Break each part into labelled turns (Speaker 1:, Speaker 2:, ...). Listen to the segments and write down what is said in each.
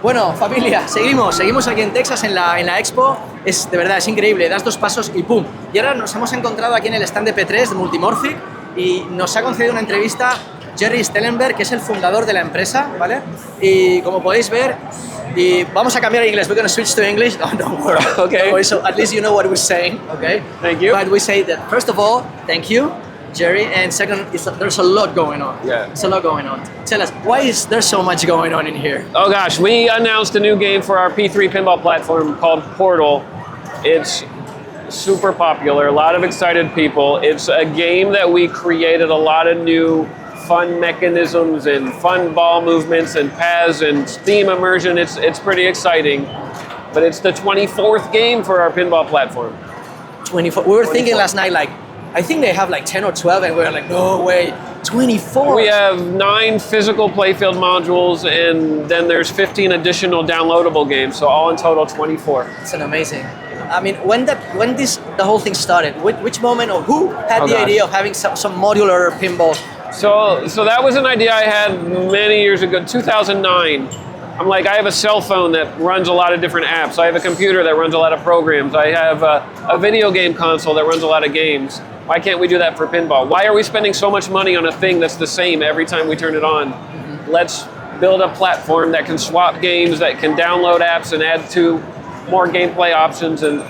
Speaker 1: Bueno, familia, seguimos aquí en Texas en la Expo. De verdad, es increíble, das 2 pasos y ¡pum! Y ahora nos hemos encontrado aquí en el stand de P3 de Multimorphic y nos ha concedido una entrevista Gerry, que es el fundador de la empresa, ¿vale? Y como podéis ver, y vamos a cambiar a inglés. We're going to switch to English. No, don't worry.
Speaker 2: Okay.
Speaker 1: Don't worry. So at least you know what we're saying, okay?
Speaker 2: Thank you.
Speaker 1: But we say that, first of all, thank you, Gerry, and second, there's a lot going on.
Speaker 2: Yeah.
Speaker 1: There's a lot going on. Tell us, why is there so much going on in here?
Speaker 2: Oh gosh, we announced a new game for our P3 pinball platform called Portal. It's super popular, a lot of excited people. It's a game that we created a lot of new fun mechanisms and fun ball movements and paths and theme immersion. It's pretty exciting. But it's the 24th game for our pinball platform.
Speaker 1: 24. We were thinking last night, like, I think they have like 10 or 12, and we were like, no way, 24.
Speaker 2: We have 9 physical playfield modules, and then there's 15 additional downloadable games, so all in total 24.
Speaker 1: It's an amazing. I mean, when the whole thing started, which moment or who had the idea of having some modular pinball?
Speaker 2: So that was an idea I had many years ago, 2009. I'm like, I have a cell phone that runs a lot of different apps. I have a computer that runs a lot of programs. I have a video game console that runs a lot of games. Why can't we do that for pinball? Why are we spending so much money on a thing that's the same every time we turn it on? Mm-hmm. Let's build a platform that can swap games, that can download apps and add to more gameplay options. And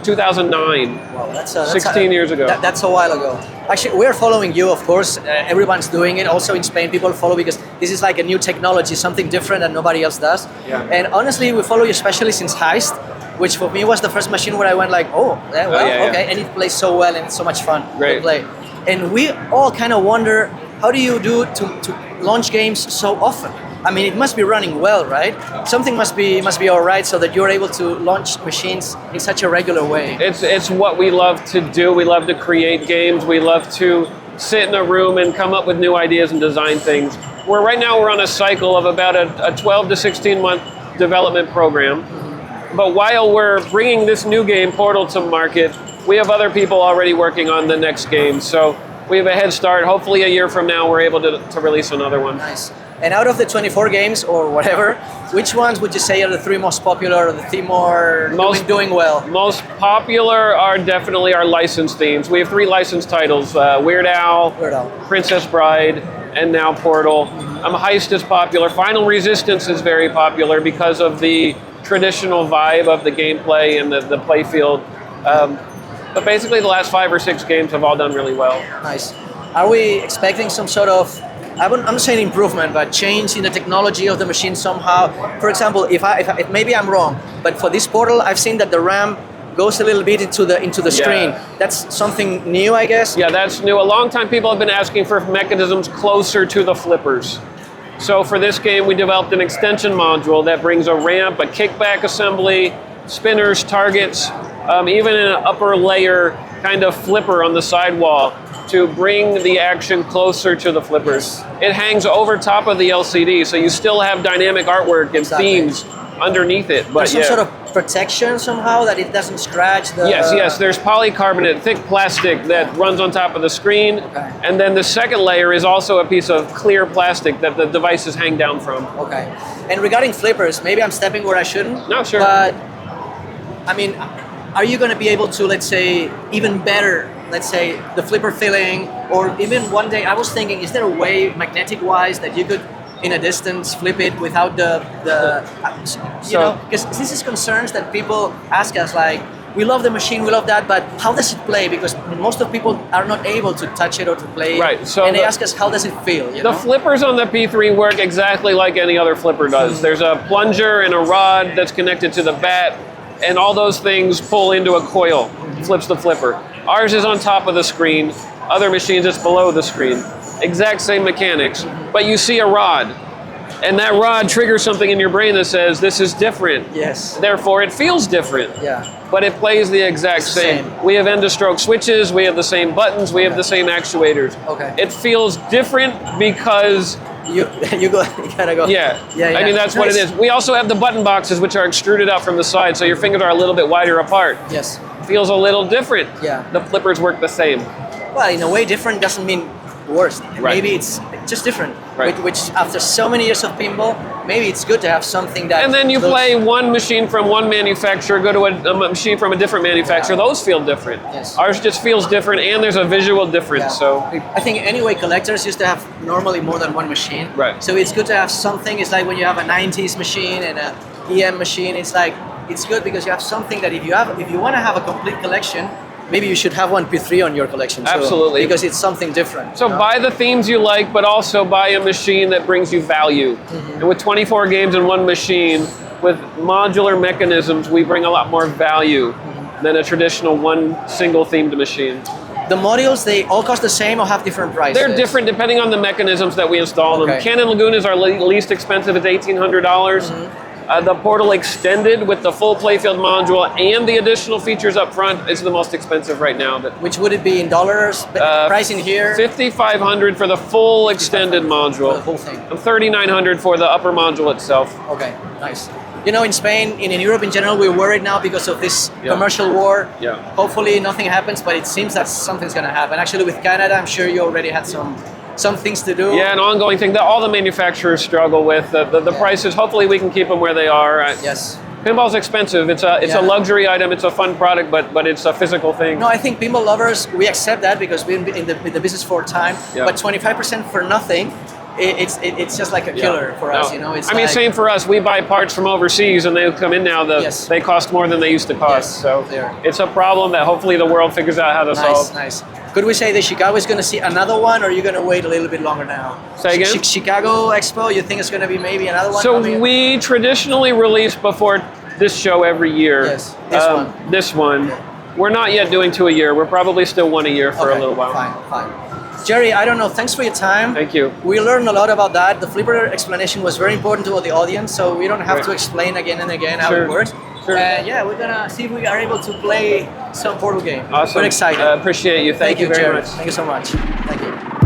Speaker 2: 2009,
Speaker 1: wow, that's
Speaker 2: 16 years ago.
Speaker 1: That's a while ago. Actually, we're following you, of course. Everyone's doing it. Also in Spain, people follow because this is like a new technology, something different that nobody else does.
Speaker 2: Yeah.
Speaker 1: And honestly, we follow you especially since Heist, which for me was the first machine where I went like, okay, and it plays so well and it's so much fun to play. And we all kind of wonder, how do you do to launch games so often? I mean, it must be running well, right? Something must be all right so that you're able to launch machines in such a regular way.
Speaker 2: It's what we love to do. We love to create games. We love to sit in a room and come up with new ideas and design things. Right now we're on a cycle of about a 12 to 16 month development program. But while we're bringing this new game, Portal, to market, we have other people already working on the next game. So we have a head start. Hopefully a year from now we're able to release another one.
Speaker 1: Nice. And out of the 24 games or whatever, which ones would you say are the 3 most popular or the 3 more doing well?
Speaker 2: Most popular are definitely our licensed themes. We have 3 licensed titles, Weird Al, Princess Bride, and now Portal. Heist is popular. Final Resistance is very popular because of the traditional vibe of the gameplay and the playfield. But basically the last 5 or 6 games have all done really well.
Speaker 1: Nice. Are we expecting some sort of, I'm not saying improvement, but change in the technology of the machine somehow? For example, if maybe I'm wrong, but for this Portal, I've seen that the RAM goes a little bit into the screen. That's something new, I guess?
Speaker 2: Yeah, that's new. A long time people have been asking for mechanisms closer to the flippers. So for this game, we developed an extension module that brings a ramp, a kickback assembly, spinners, targets, even an upper layer kind of flipper on the sidewall to bring the action closer to the flippers. It hangs over top of the LCD, so you still have dynamic artwork and themes underneath it. But
Speaker 1: there's some sort of protection somehow that it doesn't scratch the...
Speaker 2: Yes, there's polycarbonate, thick plastic that runs on top of the screen. Okay. And then the second layer is also a piece of clear plastic that the devices hang down from.
Speaker 1: Okay. And regarding flippers, maybe I'm stepping where I shouldn't.
Speaker 2: No, sure.
Speaker 1: But, I mean, are you going to be able to, let's say, even better, let's say, the flipper filling, or even one day, I was thinking, is there a way, magnetic-wise, that you could, in a distance, flip it without you know, because this is concerns that people ask us, like, we love the machine, we love that, but how does it play? Because most of people are not able to touch it or to play it.
Speaker 2: Right. So
Speaker 1: and they ask us, how does it feel? You know?
Speaker 2: Flippers on the P3 work exactly like any other flipper does. There's a plunger and a rod that's connected to the bat, and all those things pull into a coil, flips the flipper. Ours is on top of the screen. Other machines, it's below the screen. Exact same mechanics, but you see a rod, and that rod triggers something in your brain that says, this is different.
Speaker 1: Yes.
Speaker 2: Therefore, it feels different.
Speaker 1: Yeah.
Speaker 2: But it plays the exact same. We have end-to-stroke switches, we have the same buttons, we have the same actuators.
Speaker 1: Okay.
Speaker 2: It feels different because
Speaker 1: you gotta go.
Speaker 2: Yeah. I mean, that's what it is. We also have the button boxes, which are extruded out from the side, so your fingers are a little bit wider apart.
Speaker 1: Yes.
Speaker 2: Feels a little different.
Speaker 1: Yeah.
Speaker 2: The flippers work the same.
Speaker 1: Well, in a way, different doesn't mean worse.
Speaker 2: Right.
Speaker 1: Maybe it's just different.
Speaker 2: Right.
Speaker 1: Which after so many years of pinball, maybe it's good to have something that.
Speaker 2: And then you
Speaker 1: looks-
Speaker 2: play one machine from one manufacturer, go to a machine from a different manufacturer.
Speaker 1: Yeah.
Speaker 2: Those feel different.
Speaker 1: Yes.
Speaker 2: Ours just feels different, and there's a visual difference.
Speaker 1: Yeah.
Speaker 2: So
Speaker 1: I think anyway, collectors used to have normally more than one machine.
Speaker 2: Right.
Speaker 1: So it's good to have something. It's like when you have a 90s machine and a EM machine. It's like it's good because you have something that if you want to have a complete collection, maybe you should have one P3 on your collection. So,
Speaker 2: Absolutely.
Speaker 1: because it's something different.
Speaker 2: So buy the themes you like, but also buy a machine that brings you value. And with 24 games in one machine, with modular mechanisms, we bring a lot more value than a traditional one single themed machine.
Speaker 1: The modules, they all cost the same or have different prices?
Speaker 2: They're different depending on the mechanisms that we install them.
Speaker 1: Okay.
Speaker 2: Cannon Lagoon is our least expensive, it's $1,800. The Portal Extended with the full playfield module and the additional features up front is the most expensive right now. But
Speaker 1: Which would it be in dollars? Price in here?
Speaker 2: $5,500 for the full extended module.
Speaker 1: For the whole thing.
Speaker 2: And $3,900 for the upper module itself.
Speaker 1: Okay, nice. You know, in Spain, in Europe in general, we're worried now because of this
Speaker 2: Yeah.
Speaker 1: commercial war.
Speaker 2: Yeah.
Speaker 1: Hopefully nothing happens, but it seems that something's going to happen. Actually, with Canada, I'm sure you already had some things to do.
Speaker 2: Yeah, an ongoing thing that all the manufacturers struggle with. The prices, hopefully we can keep them where they are.
Speaker 1: Yes.
Speaker 2: Pinball's expensive. It's
Speaker 1: Yeah.
Speaker 2: a luxury item. It's a fun product, but it's a physical thing.
Speaker 1: No, I think pinball lovers, we accept that because we've been in the business for a time.
Speaker 2: Yeah.
Speaker 1: But 25% for nothing, it's just like a killer for us,
Speaker 2: No.
Speaker 1: you know? It's
Speaker 2: I mean,
Speaker 1: like,
Speaker 2: same for us. We buy parts from overseas, and they come in now.
Speaker 1: Yes.
Speaker 2: They cost more than they used to cost.
Speaker 1: Yes,
Speaker 2: So
Speaker 1: they are.
Speaker 2: it's a problem that hopefully the world figures out how to
Speaker 1: Nice,
Speaker 2: solve.
Speaker 1: nice. Could we say that Chicago is going to see another one, or are you going to wait a little bit longer now?
Speaker 2: Say again?
Speaker 1: Chicago Expo, you think it's going to be maybe another one?
Speaker 2: So
Speaker 1: coming up?
Speaker 2: we traditionally release before this show every year.
Speaker 1: Yes, this one.
Speaker 2: This one. We're not yet doing 2 a year. We're probably still 1 a year for a
Speaker 1: Okay,
Speaker 2: little while.
Speaker 1: Fine. Gerry, I don't know. Thanks for your time.
Speaker 2: Thank you.
Speaker 1: We learned a lot about that. The flipper explanation was very important to the audience, so we don't have
Speaker 2: Right.
Speaker 1: to explain again and again how
Speaker 2: Sure.
Speaker 1: it works.
Speaker 2: Sure.
Speaker 1: Yeah, we're gonna see if we are able to play some Portal game.
Speaker 2: Awesome.
Speaker 1: We're excited.
Speaker 2: Appreciate you. Thank you very
Speaker 1: Gerry.
Speaker 2: much.
Speaker 1: Thank you so much. Thank you.